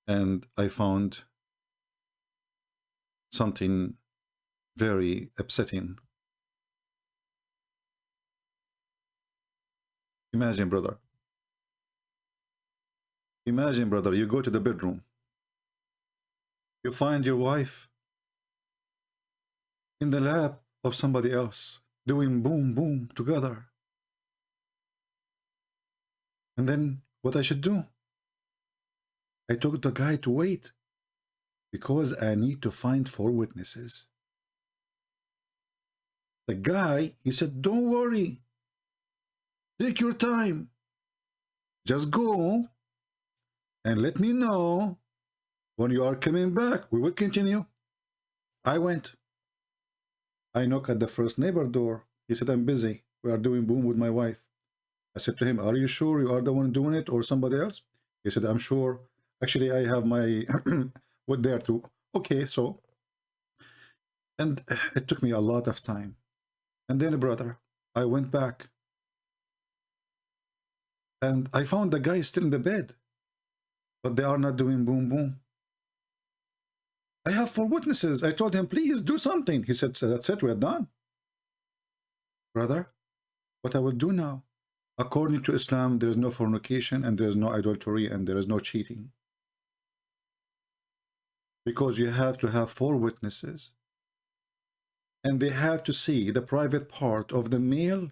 and I found something very upsetting. Imagine, brother. Imagine, brother, you go to the bedroom. You find your wife in the lap of somebody else, doing boom, boom together. And then what I should do? I told the guy to wait because I need to find 4 witnesses. The guy, he said, don't worry. Take your time. Just go and let me know when you are coming back. We will continue. I went. I knocked at the first neighbor door. He said, I'm busy. We are doing boom with my wife. I said to him, are you sure you are the one doing it or somebody else? He said, I'm sure. Actually, I have my wood there too. Okay, so. And it took me a lot of time. And then, brother, I went back. And I found the guy still in the bed. But they are not doing boom, boom. I have 4 witnesses. I told him, please do something. He said, that's it, we're done. Brother, what I will do now? According to Islam, there is no fornication and there is no adultery and there is no cheating. Because you have to have 4 witnesses. And they have to see the private part of the male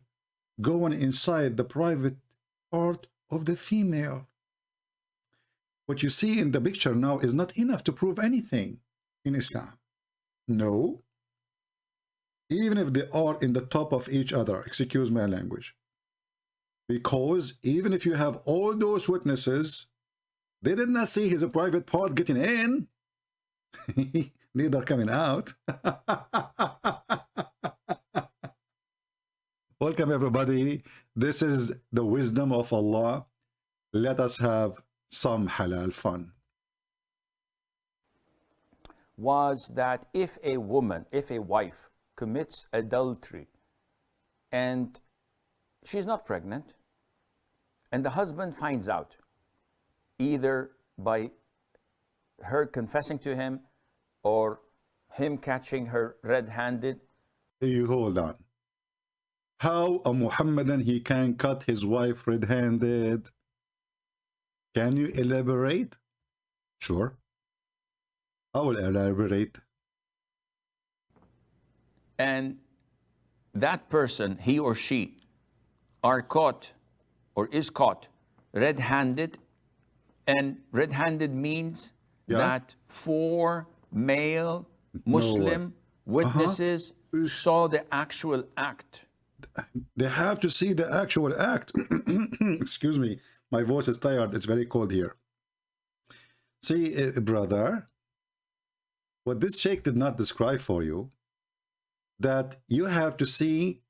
going inside the private part of the female. What you see in the picture now is not enough to prove anything in Islam. No. Even if they are in the top of each other, excuse my language. Because even if you have all those witnesses, they did not see his private part getting in. Neither coming out. Welcome, everybody. This is the wisdom of Allah. Let us have some halal fun. Was that if a woman, if a wife commits adultery and she's not pregnant and the husband finds out, either by her confessing to him or him catching her red-handed. You hold on. How a Muhammadan he can cut his wife red-handed? Can you elaborate? Sure. I will elaborate. And that person, he or she, are caught or is caught red-handed. And red-handed means that 4 male Muslim witnesses saw the actual act. They have to see the actual act. Excuse me, my voice is tired. It's very cold here. See, brother, what this sheikh did not describe for you, that you have to see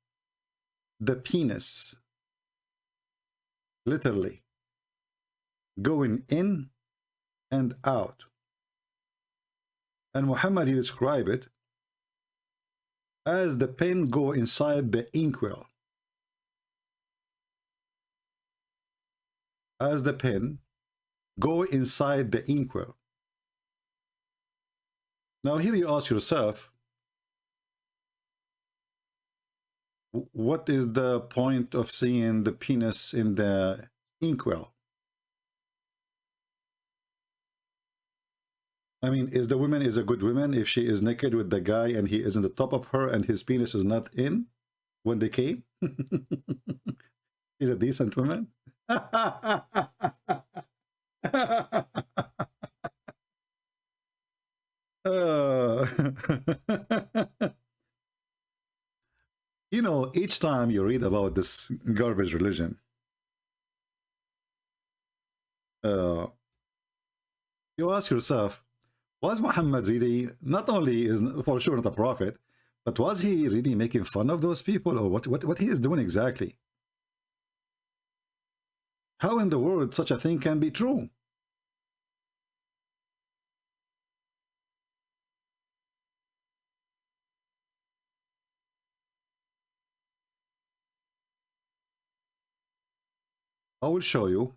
the penis, literally, going in and out. And Muhammad, he described it as the pen go inside the inkwell. As the pen go inside the inkwell. Now here you ask yourself, what is the point of seeing the penis in the inkwell? I mean, is the woman is a good woman if she is naked with the guy and he is in the top of her and his penis is not in when they came? Is a decent woman? You know, each time you read about this garbage religion, you ask yourself, was Muhammad really, not only is for sure not a prophet, but was he really making fun of those people, or what he is doing exactly? How in the world such a thing can be true? I will show you.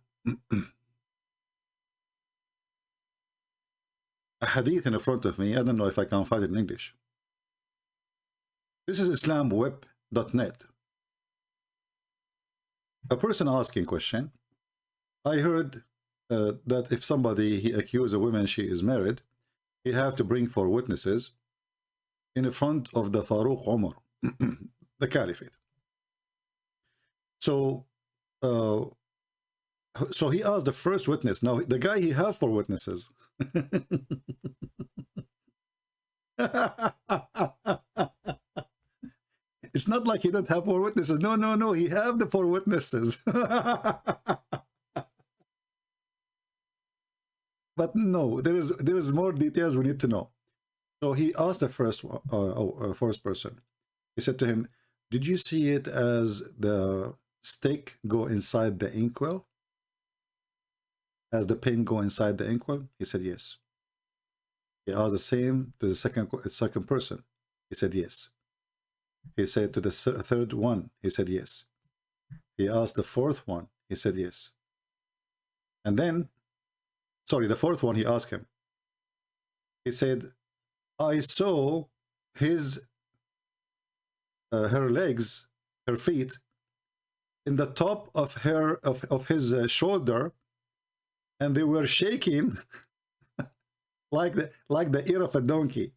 a hadith in front of me. I don't know if I can find it in English. This is islamweb.net. A person asking question. I heard that if somebody he accused a woman she is married, he have to bring 4 witnesses in front of the Farouk Umar, the caliphate. So so he asked the first witness. Now the guy he have 4 witnesses. It's not like he don't have 4 witnesses. No, no, no. He have the 4 witnesses. But no, there is more details we need to know. So he asked the first person. He said to him, "Did you see it as the stick go inside the inkwell? As the pin go inside the inkwell?" He said, "Yes." He asked the same to the second person. He said, "Yes." He said to the third one. He said, "Yes." He asked the fourth one. He said, "Yes." And then, sorry, the fourth one, he asked him. He said, "I saw his her legs, her feet, in the top of his shoulder, and they were shaking like the ear of a donkey."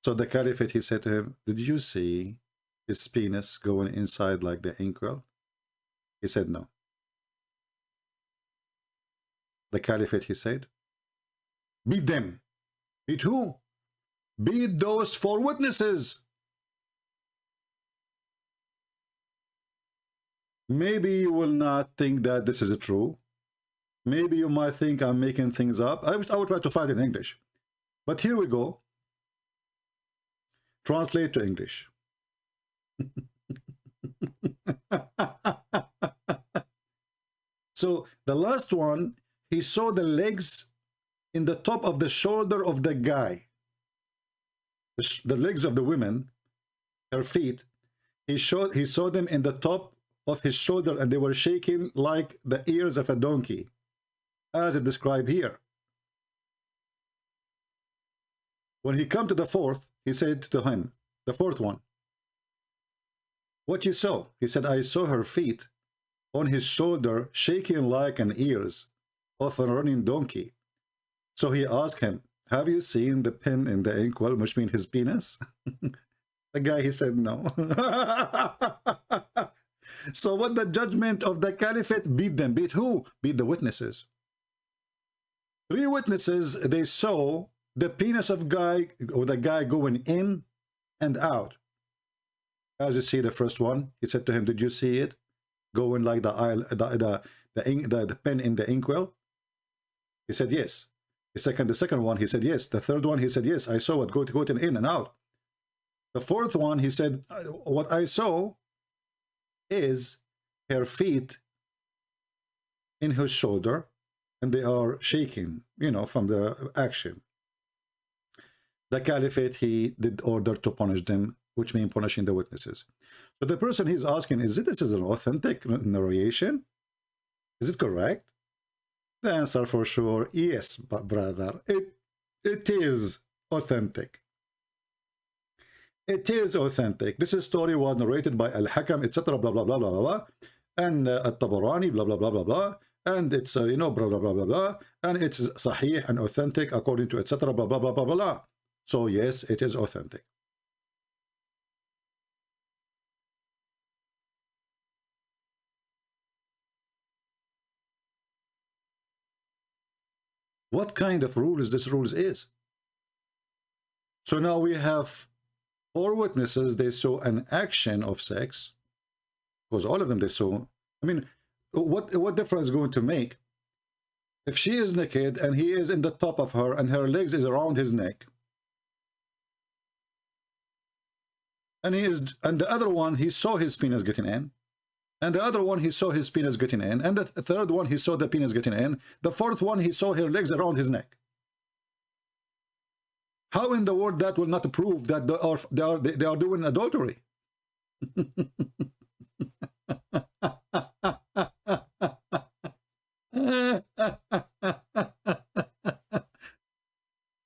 So the caliphate, he said to him, "Did you see his penis going inside like the inkwell?" He said, "No." The caliphate, he said, "Beat them." Beat who? Beat those 4 witnesses. Maybe you will not think that this is true. Maybe you might think I'm making things up. I will try to find it in English. But here we go. Translate to English. So the last one, he saw the legs in the top of the shoulder of the guy. The legs of the women, her feet, he saw them in the top of his shoulder, and they were shaking like the ears of a donkey, as it described here. When he come to the fourth, he said to him, the fourth one, "What you saw?" He said, "I saw her feet on his shoulder shaking like an ears of a running donkey." So he asked him, "Have you seen the pin in the inkwell," which means his penis? The guy, he said, "No." So what the judgment of the caliphate? Beat them. Beat who? Beat the witnesses. 3 witnesses, they saw the penis of the guy going in and out. As you see the first one, he said to him, "Did you see it going like the pen in the inkwell?" He said, "Yes." The second one, he said, "Yes." The third one, he said, "Yes, I saw it going in and out." The fourth one, he said, "What I saw is her feet in his shoulder, and they are shaking, you know, from the action." The caliphate, he did order to punish them, which means punishing the witnesses. So the person he's asking, this is an authentic narration? Is it correct? The answer for sure, yes, brother. It is authentic. It is authentic. This story was narrated by Al-Hakam, etc., blah, blah, blah, blah, blah, blah, and At-Tabarani, blah, blah, blah, blah, blah, and it's, you know, blah, blah, blah, blah, blah, and it's sahih and authentic according to, etc., blah, blah, blah, blah, blah. So yes, it is authentic. What kind of rules this rules is? So now we have 4 witnesses, they saw an action of sex, because all of them they saw. I mean, what difference is going to make if she is naked and he is in the top of her and her legs is around his neck, and the other one, he saw his penis getting in, and the other one, he saw his penis getting in, and the third one, he saw the penis getting in, the fourth one, he saw her legs around his neck. How in the world that will not prove that they are doing adultery?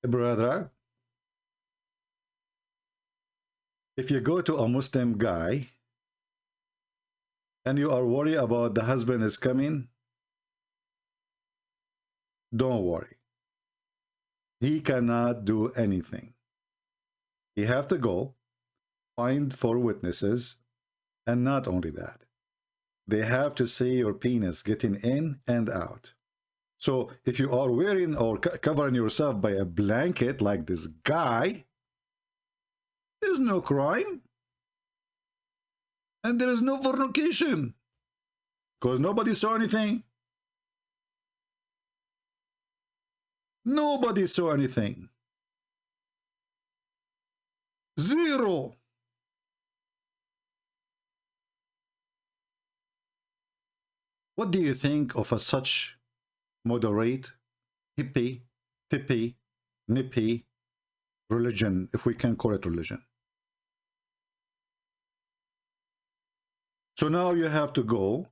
brother, if you go to a Muslim guy and you are worried about the husband is coming, don't worry. He cannot do anything. You have to go find 4 witnesses, and not only that, they have to see your penis getting in and out. So if you are wearing or covering yourself by a blanket like this guy, there's no crime. And there is no fornication. Because nobody saw anything. Nobody saw anything. Zero. What do you think of a such moderate, hippie, tippy, nippy religion, if we can call it religion? So now you have to go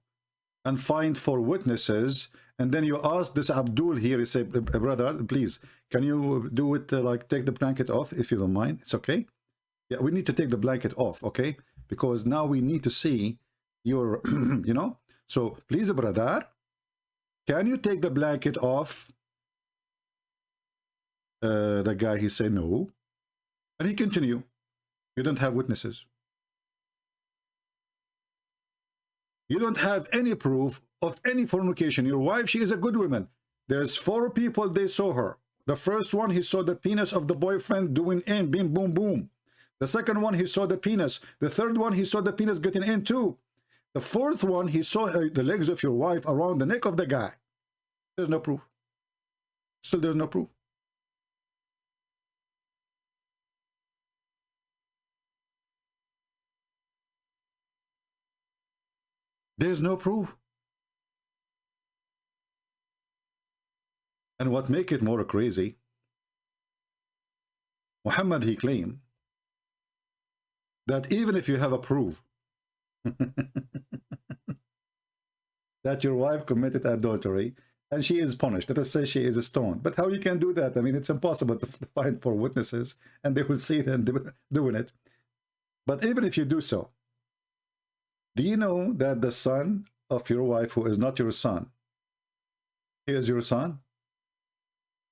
and find 4 witnesses, and then you ask this Abdul here, you say, brother, please, can you do it, like take the blanket off, if you don't mind? It's okay. Yeah, we need to take the blanket off, okay? Because now we need to see your, you know? So please, brother, can you take the blanket off? The guy, he said no. And he continued. You don't have witnesses. You don't have any proof of any fornication. Your wife, she is a good woman. There's 4 people, they saw her. The first one, he saw the penis of the boyfriend doing in, bing, boom, boom. The second one, he saw the penis. The third one, he saw the penis getting in too. The fourth one, he saw the legs of your wife around the neck of the guy. There's no proof. Still, there's no proof. There's no proof. And what make it more crazy, Muhammad, he claimed that even if you have a proof that your wife committed adultery and she is punished, let us say she is stoned, but how you can do that? I mean, it's impossible to find 4 witnesses and they will see them doing it. But even if you do so, do you know that the son of your wife, who is not your son, he is your son?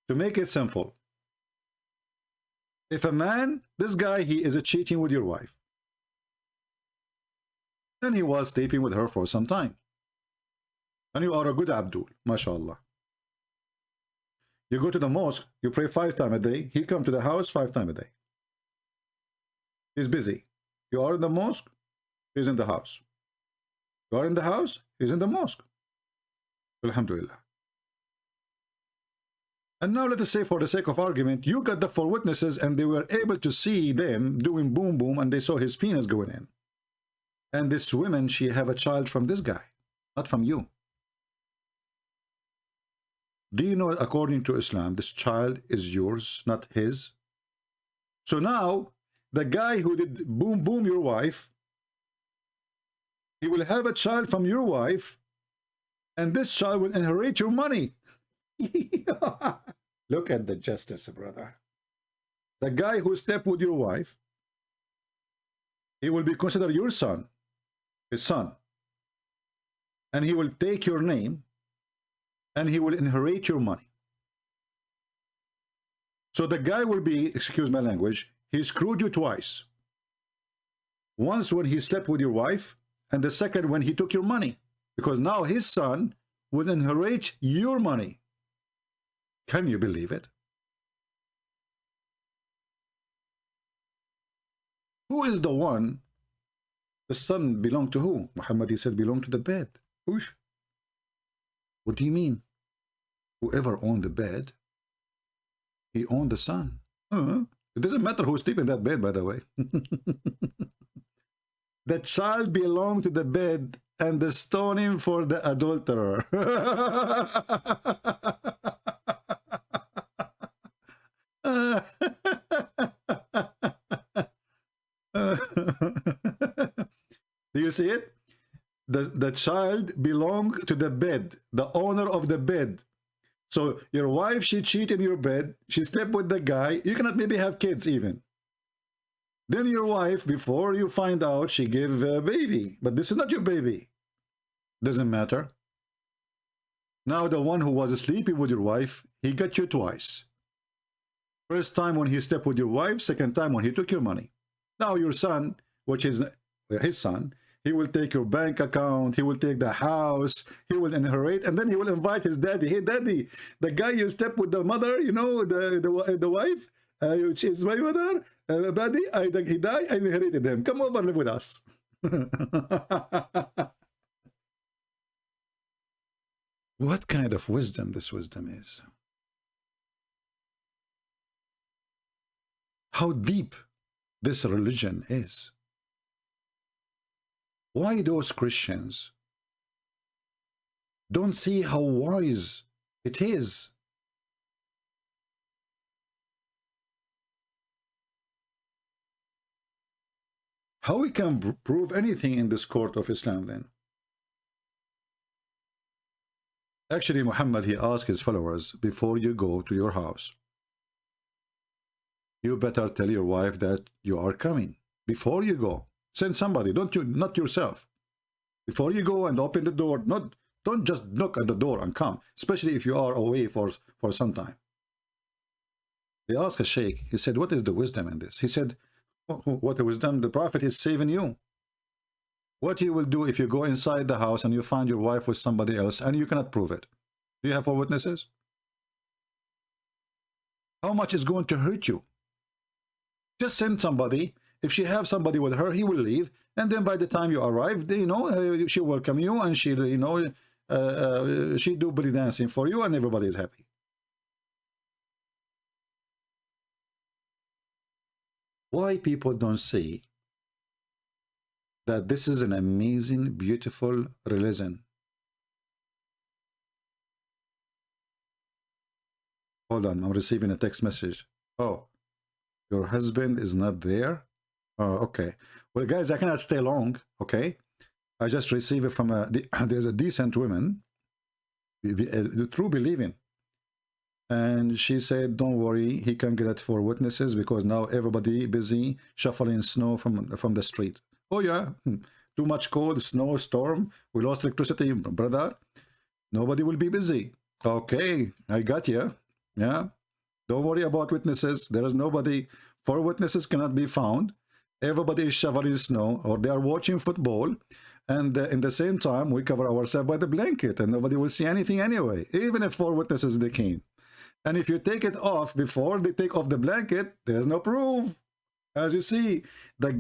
To make it simple, if a man, this guy, he is cheating with your wife, and he was sleeping with her for some time, and you are a good Abdul, mashallah. You go to the mosque, you pray 5 times a day, he come to the house 5 times a day. He's busy. You are in the mosque, he's in the house. You are in the house, he's in the mosque. Alhamdulillah. And now let us say, for the sake of argument, you got the 4 witnesses and they were able to see them doing boom boom and they saw his penis going in. And this woman, she have a child from this guy, not from you. Do you know, according to Islam, this child is yours, not his? So now, the guy who did boom boom your wife, he will have a child from your wife, and this child will inherit your money. Look at the justice, brother. The guy who slept with your wife, he will be considered your son, his son. And he will take your name, and he will inherit your money. So the guy will be, excuse my language, he screwed you twice. Once when he slept with your wife, and the second when he took your money. Because now his son will inherit your money. Can you believe it? Who is the one? The son belonged to who? Muhammad, he said, belonged to the bed. Oosh. What do you mean? Whoever owned the bed, he owned the son. It doesn't matter who's sleeping in that bed, by the way. The child belonged to the bed, and the stoning for the adulterer. Do you see it? The child belonged to the bed, the owner of the bed. So your wife, she cheated in your bed, she slept with the guy, you cannot maybe have kids even. Then your wife, before you find out, she gave a baby, but this is not your baby. Doesn't matter. Now the one who was sleeping with your wife, he got you twice. First time when he slept with your wife, second time when he took your money. Now your son, which is his son, he will take your bank account, he will take the house, he will inherit, and then he will invite his daddy. Hey, daddy, the guy you slept with the mother, you know, the wife, which is my mother, daddy, he died, I inherited him. Come over, live with us. What kind of wisdom this wisdom is? How deep this religion is. Why those Christians don't see how wise it is? How we can prove anything in this court of Islam then? Actually, Muhammad, he asked his followers, before you go to your house, you better tell your wife that you are coming. Before you go, send somebody, not yourself. Before you go and open the door, don't just knock at the door and come, especially if you are away for some time. They asked a sheikh, he said, what is the wisdom in this? He said, what the wisdom? The Prophet is saving you. What you will do if you go inside the house and you find your wife with somebody else and you cannot prove it? Do you have 4 witnesses? How much is going to hurt you? Just send somebody. If she have somebody with her, he will leave, and then by the time you arrive, you know, she welcome you, and she, you know, she do belly dancing for you, and everybody is happy. Why people don't see that this is an amazing, beautiful religion? Hold on, I'm receiving a text message. Oh, your husband is not there? Oh, okay. Well, guys, I cannot stay long, okay? I just received it from there's a decent woman, the true believing. And she said, don't worry, he can get 4 witnesses because now everybody busy shuffling snow from the street. Oh yeah, too much cold, snow, storm, we lost electricity, brother. Nobody will be busy. Okay, I got you. Yeah, don't worry about witnesses. There is nobody. 4 witnesses cannot be found. Everybody is shoveling snow, or they are watching football, and in the same time we cover ourselves by the blanket and nobody will see anything anyway, even if 4 witnesses they came. And if you take it off before they take off the blanket, there's no proof. As you see, the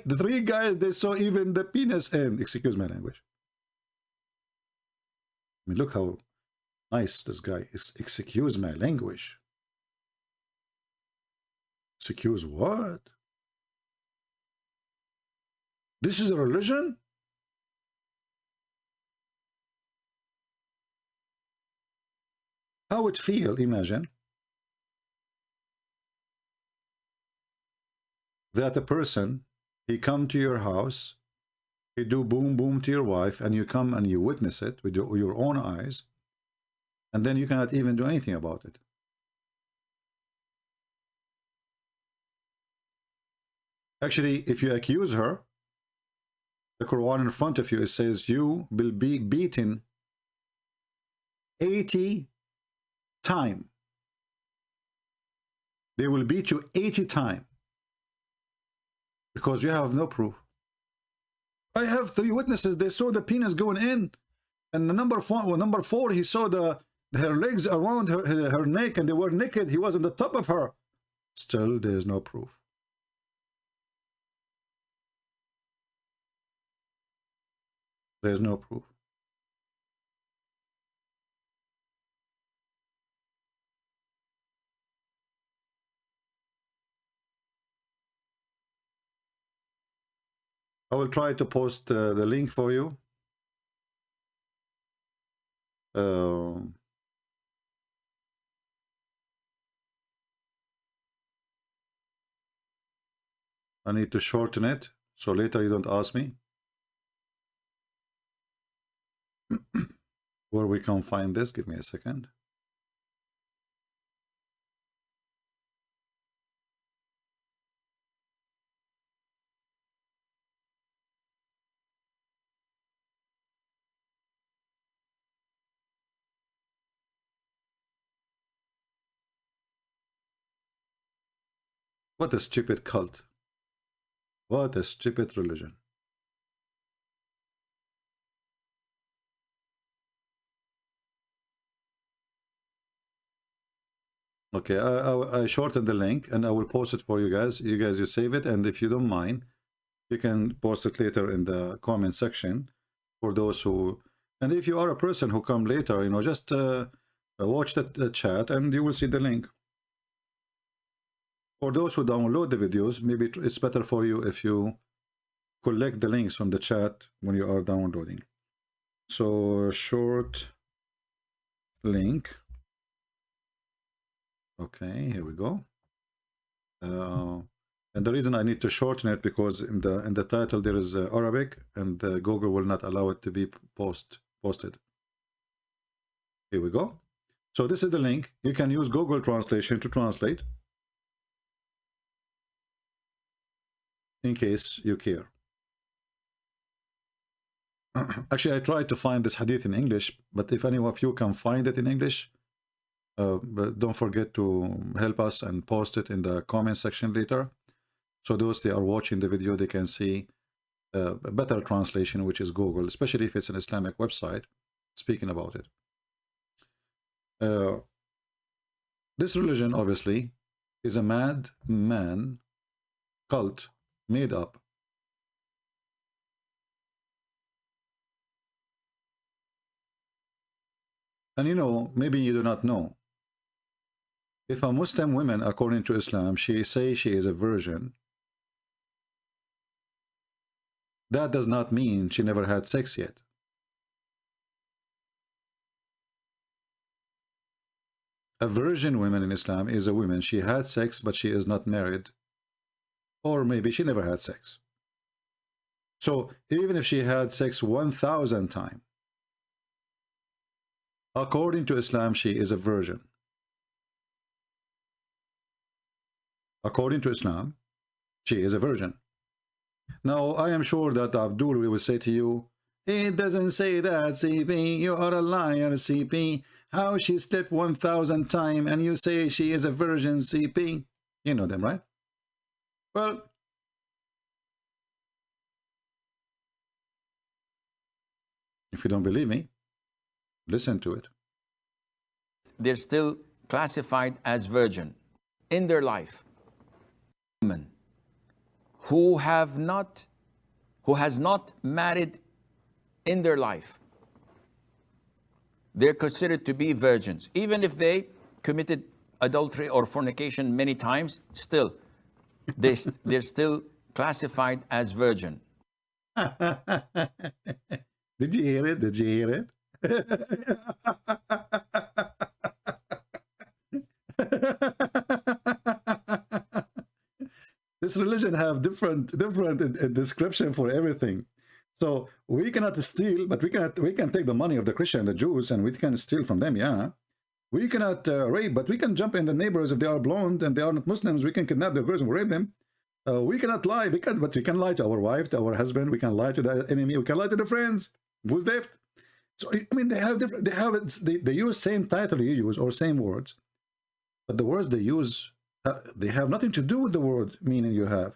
3 guys, they saw even the penis end. Excuse my language. I mean, look how nice this guy is. Excuse my language. Excuse what? This is a religion? How would feel, imagine, that a person, he come to your house, he do boom boom to your wife, and you come and you witness it with your own eyes, and then you cannot even do anything about it. Actually, if you accuse her, the Quran in front of you, it says you will be beaten 80 times. They will beat you 80 times because you have no proof. I have 3 witnesses. They saw the penis going in, and the number 4, he saw her legs around her neck, and they were naked. He was on the top of her. Still, there is no proof. There's no proof. I will try to post the link for you. I need to shorten it, so later you don't ask me where we can find this. Give me a second. What a stupid cult. What a stupid religion. Okay, I shortened the link and I will post it for you guys. You save it, and if you don't mind, you can post it later in the comment section for those who. And if you are a person who come later, you know, just watch the chat and you will see the link. For those who download the videos, maybe it's better for you if you collect the links from the chat when you are downloading. So short link. Okay, here we go. And the reason I need to shorten it because in the title there is Arabic, and Google will not allow it to be posted. Here we go. So this is the link. You can use Google Translation to translate in case you care. Actually, I tried to find this hadith in English, but if any of you can find it in English, but don't forget to help us and post it in the comment section later. So those that are watching the video, they can see a better translation, which is Google, especially if it's an Islamic website speaking about it. This religion, obviously, is a madman cult made up. And you know, maybe you do not know. If a Muslim woman, according to Islam, she says she is a virgin, that does not mean she never had sex yet. A virgin woman in Islam is a woman, she had sex, but she is not married. Or maybe she never had sex. So even if she had sex 1,000 times, according to Islam, she is a virgin. According to Islam, she is a virgin. Now, I am sure that Abdul will say to you, it doesn't say that, CP. You are a liar, CP. How she slept 1,000 times and you say she is a virgin, CP? You know them, right? Well, if you don't believe me, listen to it. They're still classified as virgin in their life. Women who has not married in their life, they're considered to be virgins. Even if they committed adultery or fornication many times, still, they're still classified as virgin. Did you hear it? Did you hear it? This religion have different description for everything. So we cannot steal, but we can take the money of the Christian and the Jews, and we can steal from them. Yeah, we cannot rape, but we can jump in the neighbors if they are blonde and they are not Muslims. We can kidnap their girls and rape them. We cannot lie, but we can lie to our wife, to our husband. We can lie to the enemy. We can lie to the friends. Who's left? So I mean, they have different. They use same title you use or same words, but the words they use they have nothing to do with the word meaning you have.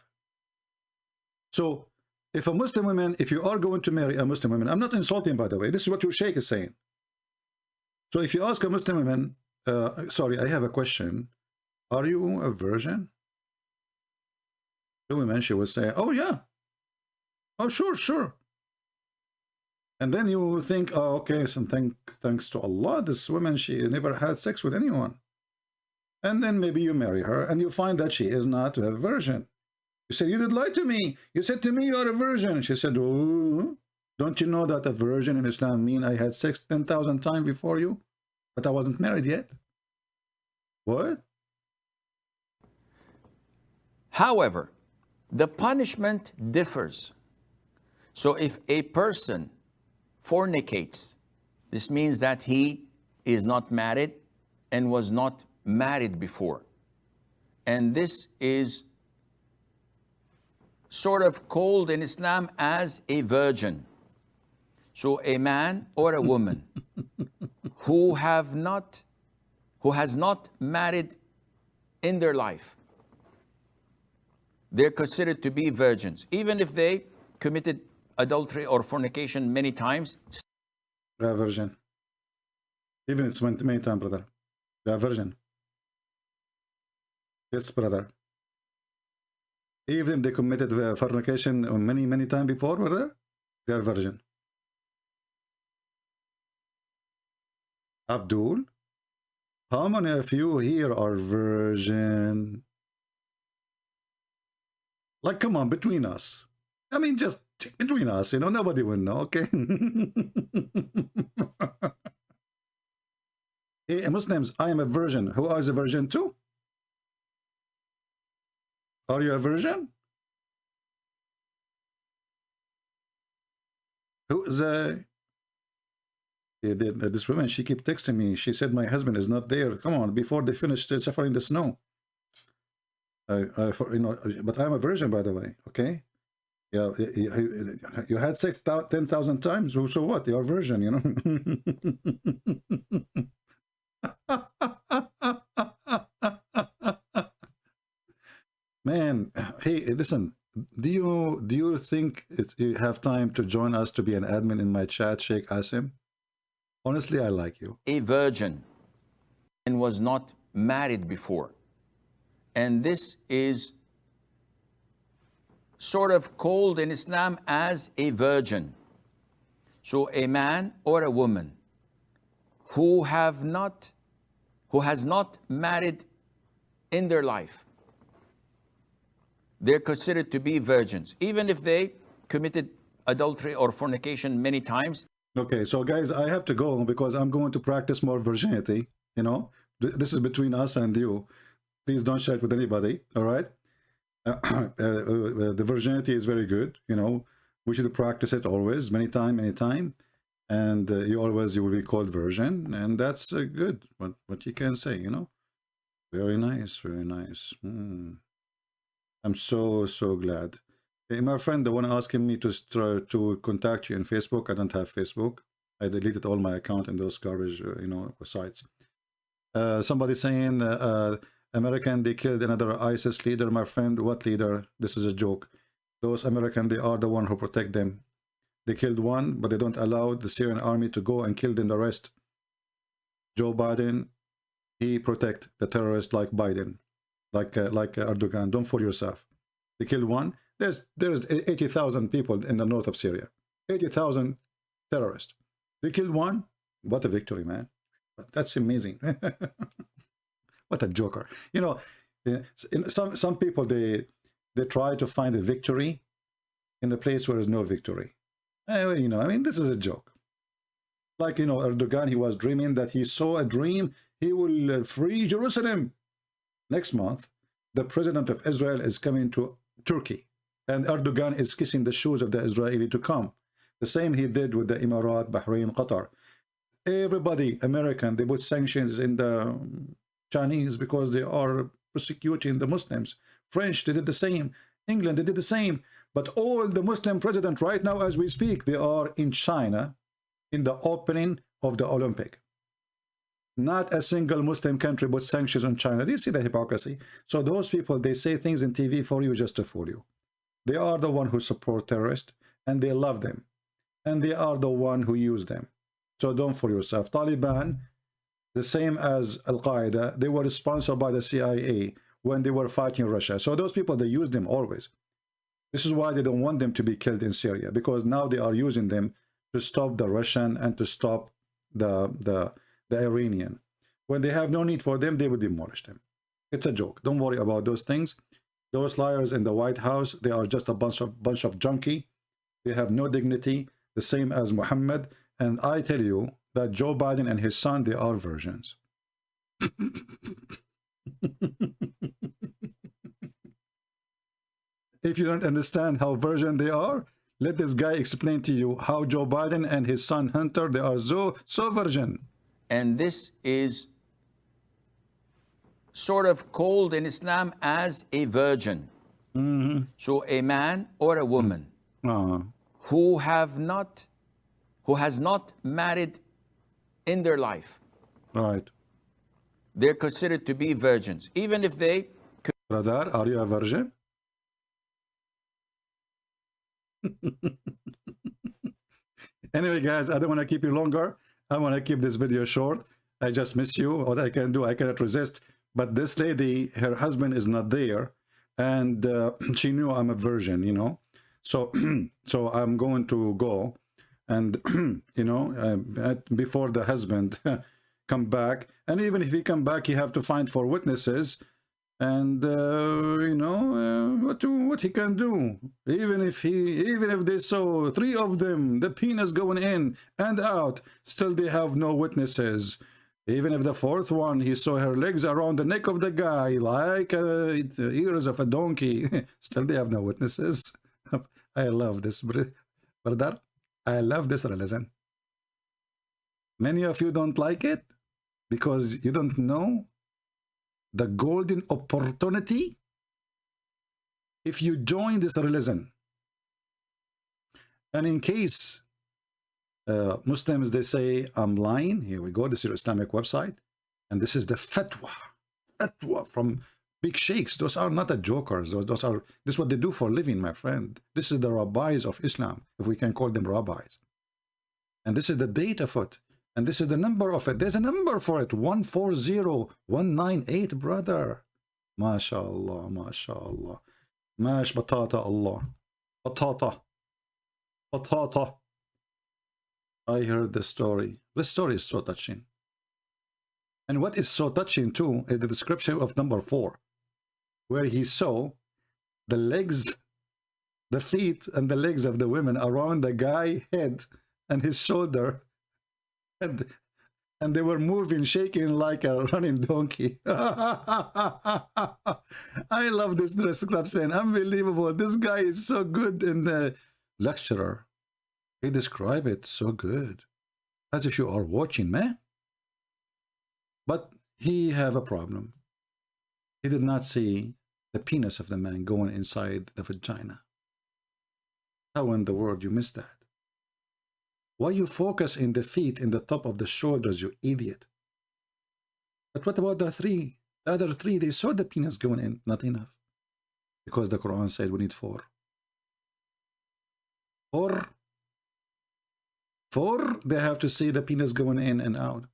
So if a Muslim woman, if you are going to marry a Muslim woman, I'm not insulting, by the way. This is what your sheikh is saying. So if you ask a Muslim woman, sorry, I have a question. Are you a virgin? The woman, she will say, oh yeah. Oh, sure. And then you think, oh, okay, so thanks to Allah, this woman, she never had sex with anyone. And then maybe you marry her and you find that she is not a virgin. You say, you did lie to me. You said to me you are a virgin. She said, oh, don't you know that a virgin in Islam means I had sex 10,000 times before you, but I wasn't married yet? What? However, the punishment differs. So if a person fornicates, this means that he is not married and was not married before. And this is sort of called in Islam as a virgin. So a man or a woman who has not married in their life, they're considered to be virgins. Even if they committed adultery or fornication many times, They are virgin. Even it's many times, brother. They are virgin. Yes, brother. Even if they committed fornication many times before, brother, they are virgin. Abdul, how many of you here are virgin? Like, come on, between us. I mean, just between us, you know, nobody will know, okay? Hey, Muslims, I am a virgin. Who is a virgin too? Are you a virgin? Who is a... This woman, she keep texting me. She said, my husband is not there. Come on, before they finished suffering the snow. You know, but I'm a virgin, by the way, okay? Yeah, you had sex 10,000 times. So what? You're a virgin, you know? Man, hey, listen. Do you think you have time to join us to be an admin in my chat, Sheikh Asim? Honestly, I like you. a virgin and was not married before. And this is sort of called in Islam as a virgin. So a man or a woman who has not married in their life, they're considered to be virgins, even if they committed adultery or fornication many times. Okay, so guys, I have to go because I'm going to practice more virginity. You know, this is between us and you. Please don't share it with anybody. All right. The virginity is very good. You know, we should practice it always, many time, and you will be called virgin, and that's good. What you can say, you know, very nice, very nice. I'm so glad. Hey, my friend, the one asking me to try to contact you in Facebook. I don't have Facebook. I deleted all my account in those garbage, you know, sites. Somebody saying American, they killed another ISIS leader. My friend, what leader? This is a joke. Those American, they are the one who protect them. They killed one, but they don't allow the Syrian army to go and kill them the rest. Joe Biden, he protect the terrorists like Biden, like Erdogan. Don't fool yourself. They killed one. There's 80,000 people in the north of Syria. 80,000 terrorists. They killed one. What a victory, man. That's amazing. What a joker. You know, some people, they try to find a victory in the place where there's no victory. You know, I mean, this is a joke. Like, you know, Erdogan, he was dreaming that he saw a dream. He will free Jerusalem. Next month, the president of Israel is coming to Turkey. And Erdogan is kissing the shoes of the Israeli to come. The same he did with the Emirat, Bahrain, Qatar. Everybody, American, they put sanctions in the Chinese because they are persecuting the Muslims. French, they did the same. England, they did the same. But all the Muslim presidents right now, as we speak, they are in China in the opening of the Olympic. Not a single Muslim country put sanctions on China. Do you see the hypocrisy? So those people, they say things in TV for you just to fool you. They are the one who support terrorists, and they love them. And they are the one who use them. So don't fool yourself. Taliban, the same as Al-Qaeda, they were sponsored by the CIA when they were fighting Russia. So those people, they use them always. This is why they don't want them to be killed in Syria, because now they are using them to stop the Russian and to stop the Iranian. When they have no need for them, they will demolish them. It's a joke. Don't worry about those things. Those liars in the White House, they are just a bunch of junkie. They have no dignity, the same as Muhammad. And I tell you that Joe Biden and his son, they are virgins. If you don't understand how virgin they are, let this guy explain to you how Joe Biden and his son Hunter, they are so virgin. And this is sort of called in Islam as a virgin. So a man or a woman who has not married in their life, Right. they're considered to be virgins, even if they... Brother, are you a virgin? Anyway, guys, I don't want to keep you longer. I want to keep this video short. I just miss you. What I can do, I cannot resist. But this lady, her husband is not there, and she knew I'm a virgin, you know. So, so I'm going to go, and you know, before the husband come back, and even if he come back, he have to find 4 witnesses, and you know what he can do. Even if they saw 3 of them, the penis going in and out, still they have no witnesses. Even if the 4th one, he saw her legs around the neck of the guy like ears of a donkey, still they have no witnesses. I love this, brother. I love this religion. Many of you don't like it because you don't know the golden opportunity if you join this religion. And in case Muslims, they say I'm lying, here we go, this is your Islamic website, and this is the fatwa from big sheikhs. Those are not the jokers. Those are, this is what they do for a living, my friend. This is the rabbis of Islam, if we can call them rabbis. And this is the date of it, and this is the number of it. There's a number for it, 140198, brother. MashaAllah, MashaAllah. Mash batata Allah. Batata. Batata. I heard the story. This story is so touching. And what is so touching too is the description of number 4, where he saw the legs, the feet and the legs of the women around the guy's head and his shoulder, and they were moving, shaking like a running donkey. I love this description. Unbelievable. This guy is so good in the lecturer. He described it so good, as if you are watching, man. But he have a problem. He did not see the penis of the man going inside the vagina. How in the world you miss that? Why you focus in the feet, in the top of the shoulders, you idiot? But what about the 3? The other 3, they saw the penis going in. Not enough. Because the Quran said we need 4. 4, they have to see the penis going in and out.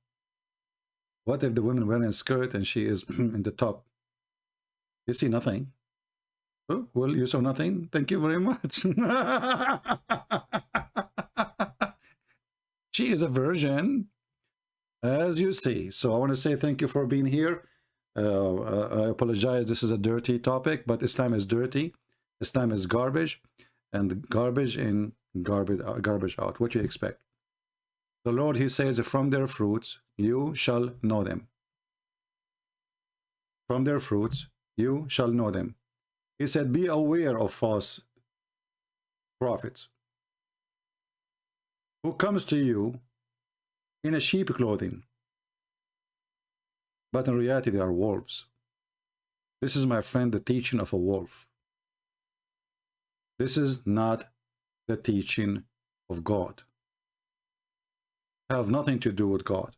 What if the woman wearing a skirt and she is in the top? You see nothing. Oh, well, you saw nothing. Thank you very much. She is a virgin, as you see. So I want to say thank you for being here. I apologize. This is a dirty topic, but Islam is dirty. Islam is garbage, and garbage in, garbage out. What do you expect? The Lord, he says, from their fruits you shall know them. From their fruits you shall know them. He said, be aware of false prophets who comes to you in a sheep clothing, but in reality they are wolves. This is, my friend, the teaching of a wolf. This is not the teaching of God. Have nothing to do with God.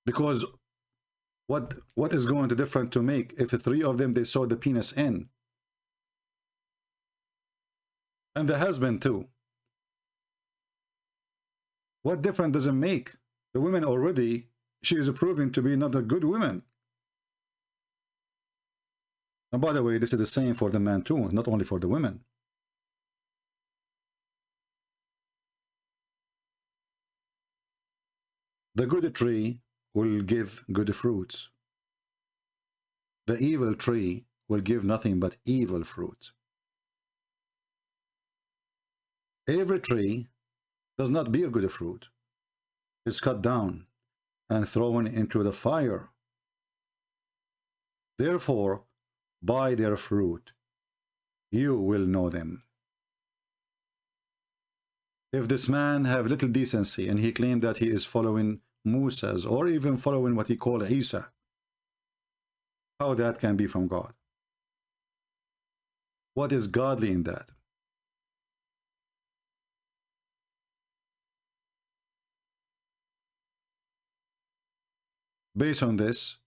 Because what is going to different to make if the 3 of them, they saw the penis in? And the husband too. What difference does it make? The woman already, she is proving to be not a good woman. And by the way, this is the same for the man too, not only for the women. The good tree will give good fruits. The evil tree will give nothing but evil fruits. Every tree does not bear good fruit. It's cut down and thrown into the fire. Therefore, by their fruit, you will know them. If this man have little decency and he claimed that he is following Musa's or even following what he called Isa, how that can be from God? What is godly in that? Based on this,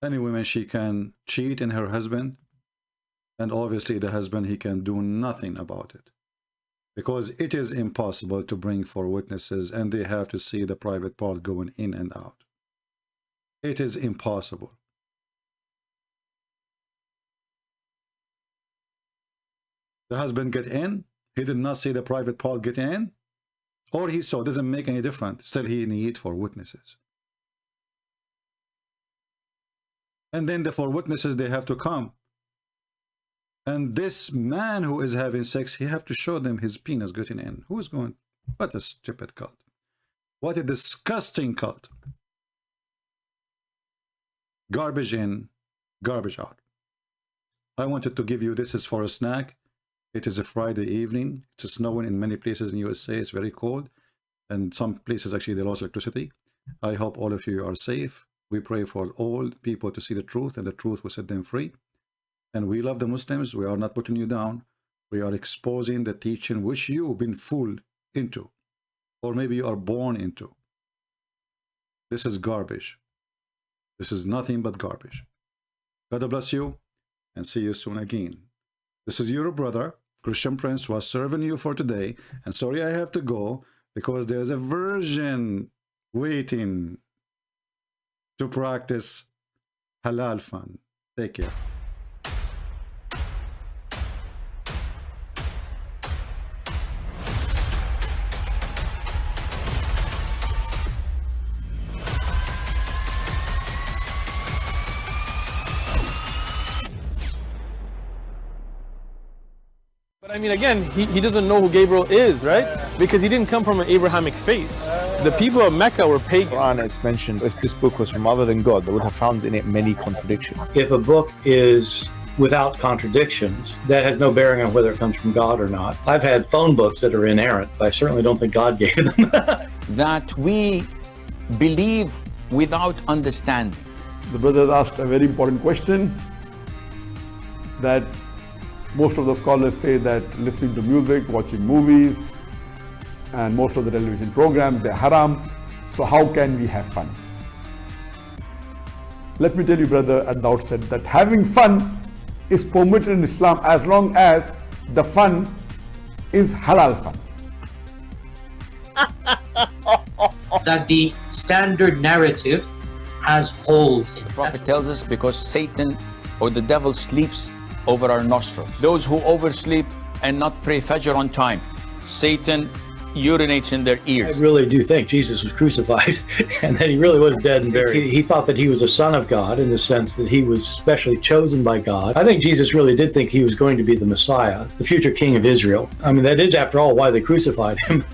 any woman, she can cheat in her husband, And obviously the husband, he can do nothing about it, because it is impossible to bring 4 witnesses and they have to see the private part going in and out. It is impossible. The husband get in, he did not see the private part get in, or he saw, doesn't make any difference. Still he need 4 witnesses. And then the 4 witnesses, they have to come. And this man who is having sex, he have to show them his penis getting in. Who is going? What a stupid cult. What a disgusting cult. Garbage in, garbage out. I wanted to give you, this is for a snack. It is a Friday evening. It's snowing in many places in USA. It's very cold. And some places actually they lost electricity. I hope all of you are safe. We pray for all people to see the truth, and the truth will set them free. And we love the Muslims. We are not putting you down. We are exposing the teaching which you've been fooled into, or maybe you are born into. This is garbage. This is nothing but garbage. God bless you, and see you soon again. This is your brother, Christian Prince, was serving you for today. And sorry I have to go, because there's a virgin waiting to practice halal fun. Take care. I mean, again, he doesn't know who Gabriel is, right? Because he didn't come from an Abrahamic faith. The people of Mecca were pagan. Quran is mentioned, if this book was from other than God, they would have found in it many contradictions. If a book is without contradictions, that has no bearing on whether it comes from God or not. I've had phone books that are inerrant, but I certainly don't think God gave them. That we believe without understanding. The brother asked a very important question, that most of the scholars say that listening to music, watching movies, and most of the television programs, they're haram. So how can we have fun? Let me tell you, brother, at the outset, that having fun is permitted in Islam as long as the fun is halal fun. That the standard narrative has holes in it. The Prophet tells us because Satan or the devil sleeps over our nostrils. Those who oversleep and not pray Fajr on time, Satan urinates in their ears. I really do think Jesus was crucified and that he really was dead and buried. He thought that he was a son of God in the sense that he was specially chosen by God. I think Jesus really did think he was going to be the Messiah, the future king of Israel. I mean, that is, after all, why they crucified him.